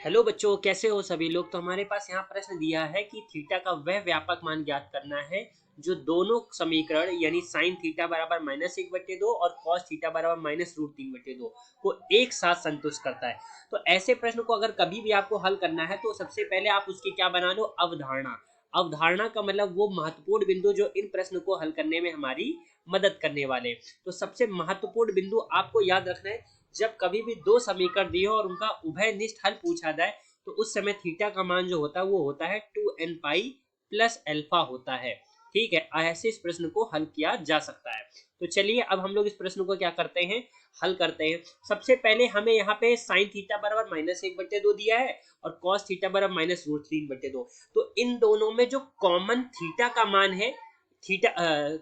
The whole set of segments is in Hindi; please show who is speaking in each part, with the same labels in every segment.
Speaker 1: हेलो बच्चों, कैसे हो सभी लोग। तो हमारे पास यहाँ प्रश्न दिया है कि थीटा का वह व्यापक मान ज्ञात करना है जो दोनों समीकरण यानी साइन थीटा बराबर -1/2 और कॉस थीटा बराबर -√3/2 को एक साथ संतुष्ट करता है। तो ऐसे प्रश्न को अगर कभी भी आपको हल करना है तो सबसे पहले आप उसकी क्या बना लो, अवधारणा। अवधारणा का मतलब वो महत्वपूर्ण बिंदु जो इन प्रश्न को हल करने में हमारी मदद करने वाले। तो सबसे महत्वपूर्ण बिंदु आपको याद रखना है, जब कभी भी दो समीकरण दिए हो और उनका उभयनिष्ठ हल पूछा जाए तो उस समय थीटा का मान जो होता है वो होता है 2n पाई प्लस अल्फा होता है। ठीक है, ऐसे इस प्रश्न को हल किया जा सकता है। तो चलिए अब हम लोग इस प्रश्न को क्या करते हैं, हल करते हैं। सबसे पहले हमें यहाँ पे साइन थीटा बराबर -1/2 दिया है और कॉस थीटा बराबर -√3/2। तो इन दोनों में जो कॉमन थीटा का मान है, थीटा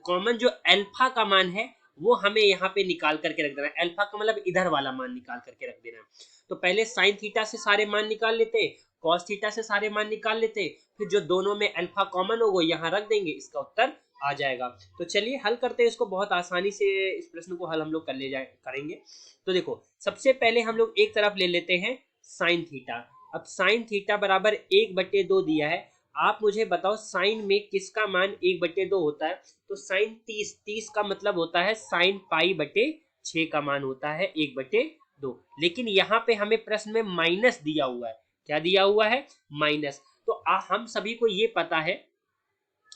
Speaker 1: कॉमन जो अल्फा का मान है वो हमें यहाँ पे निकाल करके रख देना है। अल्फा का मतलब इधर वाला मान निकाल करके रख देना है। तो पहले साइन थीटा से सारे मान निकाल लेते, कॉस थीटा से सारे मान निकाल लेते, फिर जो दोनों में अल्फा कॉमन हो वो यहाँ रख देंगे, इसका उत्तर आ जाएगा। तो चलिए हल करते हैं इसको, बहुत आसानी से इस प्रश्न को हल हम लोग करेंगे। तो देखो सबसे पहले हम लोग एक तरफ ले लेते हैं साइन थीटा। अब साइन थीटा बराबर 1/2 दिया है। आप मुझे बताओ साइन में किसका मान 1/2 होता है। तो साइन 30 का मतलब होता है साइन पाई/6 का मान होता है 1/2। लेकिन यहाँ पे हमें प्रश्न में माइनस दिया हुआ है। क्या दिया हुआ है? माइनस। तो हम सभी को ये पता है,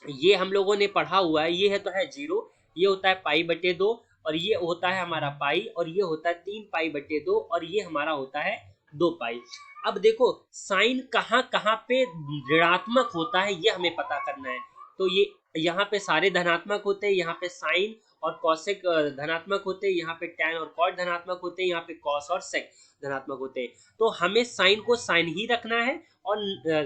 Speaker 1: ये हम लोगों ने पढ़ा हुआ है, ये है तो है 0, ये होता है पाई/2 और ये होता है हमारा पाई और ये होता है 3 पाई/2 और ये हमारा होता है 2 पाई। अब देखो साइन कहाँ कहाँ पे ऋणात्मक होता है ये हमें पता करना है। तो ये यहाँ पे सारे धनात्मक होते हैं, यहाँ पे साइन और कॉसेक धनात्मक होते हैं, यहाँ पे टैन और कॉट धनात्मक होते हैं, यहाँ पे कॉस और सेक धनात्मक होते हैं। तो हमें साइन को साइन ही रखना है और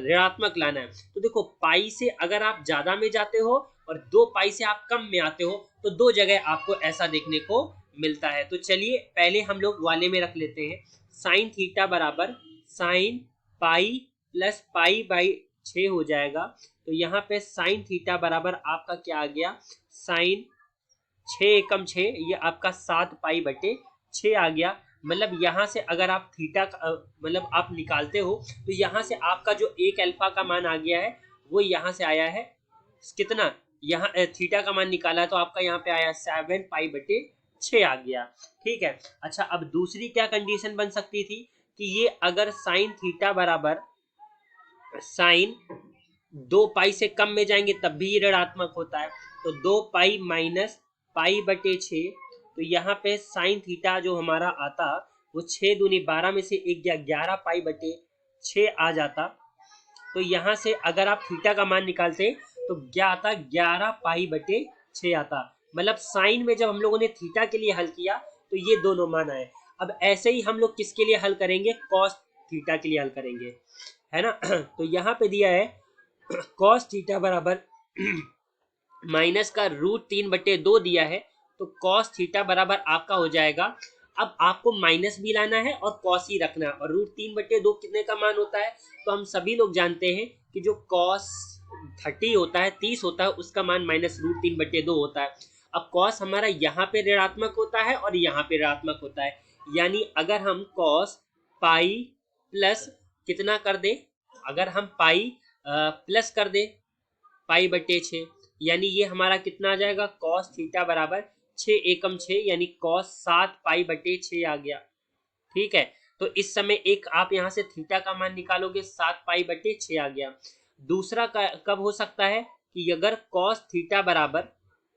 Speaker 1: ऋणात्मक लाना है। तो देखो पाई से अगर आप ज्यादा में जाते हो और 2 पाई से आप कम में आते हो तो दो जगह आपको ऐसा देखने को मिलता है। तो चलिए पहले हम लोग वाले में रख लेते हैं, साइन थीटा बराबर साइन पाई प्लस पाई/6 हो जाएगा। तो यहाँ पे साइन थीटा बराबर आपका क्या आ गया, साइन 6 एकम 6, ये आपका 7 पाई/6 आ गया। मतलब यहाँ से अगर आप थीटा मतलब आप निकालते हो तो यहाँ से आपका जो एक अल्फा का मान आ गया है वो यहाँ से आया है कितना, यहाँ थीटा का मान निकाला तो आपका यहाँ पे आया 7 पाई/6 आ गया। ठीक है, अच्छा अब दूसरी क्या कंडीशन बन सकती थी कि ये अगर साइन थीटा बराबर साइन 2 पाई से कम में जाएंगे तब भी ऋणात्मक होता है। तो 2 पाई माइनस पाई/6, तो यहाँ पे साइन थीटा जो हमारा आता वो 6 दूनी 12 में से 1 गया 11 पाई/6 आ जाता। तो यहाँ से अगर आप थीटा का मान निकालते तो क्या आता, 11 पाई/6 आता। मतलब साइन में जब हम लोगों ने थीटा के लिए हल किया तो ये दोनों मान आए। अब ऐसे ही हम लोग किसके लिए हल करेंगे, कॉस थीटा के लिए हल करेंगे, है ना। तो यहाँ पे दिया है कॉस थीटा बराबर माइनस का √3/2 दिया है। तो कॉस थीटा बराबर आपका हो जाएगा, अब आपको माइनस भी लाना है और कॉस ही रखना है। और √3/2 कितने का मान होता है, तो हम सभी लोग जानते हैं कि जो कॉस 30 होता है, 30 होता है, उसका मान -√3/2 होता है। अब कॉस हमारा यहाँ पे ऋणात्मक होता है और यहाँ पे ऋणात्मक होता है, यानी अगर हम कॉस पाई प्लस कितना कर दे, अगर हम पाई प्लस कर दे पाई/6, यानी ये हमारा कितना आ जाएगा, कॉस थीटा बराबर 6 एकम 6 यानी कॉस 7 पाई/6 आ गया। ठीक है, तो इस समय एक आप यहाँ से थीटा का मान निकालोगे, 7 पाई/6 आ गया। दूसरा कब हो सकता है कि अगर कॉस थीटा बराबर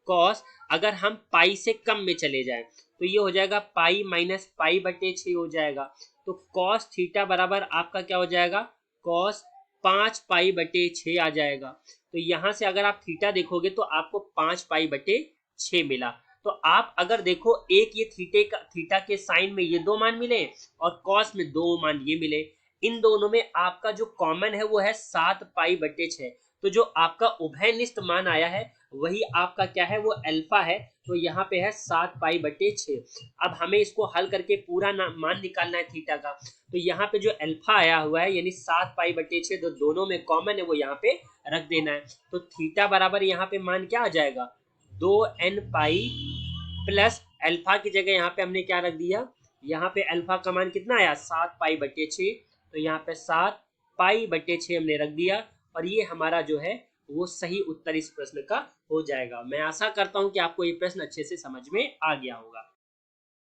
Speaker 1: कॉस अगर हम पाई से कम में चले जाएं तो ये हो जाएगा पाई माइनस पाई/6 हो जाएगा। तो कॉस थीटा बराबर आपका क्या हो जाएगा, कॉस 5 पाई/6 आ जाएगा। तो यहाँ से अगर आप थीटा देखोगे तो आपको 5 पाई/6 मिला। तो आप अगर देखो एक ये थीटा के साइन में ये दो मान मिले और कॉस में दो मान ये मिले, इन दोनों में आपका जो कॉमन है वो है 7 पाई/6। तो जो आपका उभयनिष्ठ मान आया है वही आपका क्या है, वो अल्फा है। तो यहाँ पे है 7 पाई/6। अब हमें इसको हल करके पूरा मान निकालना है थीटा का। तो यहाँ पे जो अल्फा आया हुआ है यानी 7 पाई/6 तो दोनों में कॉमन है वो यहाँ पे रख देना है। तो थीटा बराबर यहाँ पे मान क्या आ जाएगा, 2n पाई प्लस अल्फा की जगह यहाँ पे हमने क्या रख दिया, यहाँ पे अल्फा का मान कितना आया, 7 पाई/6। तो यहाँ पे 7 पाई बटे 6 हमने रख दिया और ये हमारा जो है वो सही उत्तर इस प्रश्न का हो जाएगा। मैं आशा करता हूँ कि आपको ये प्रश्न अच्छे से समझ में आ गया होगा।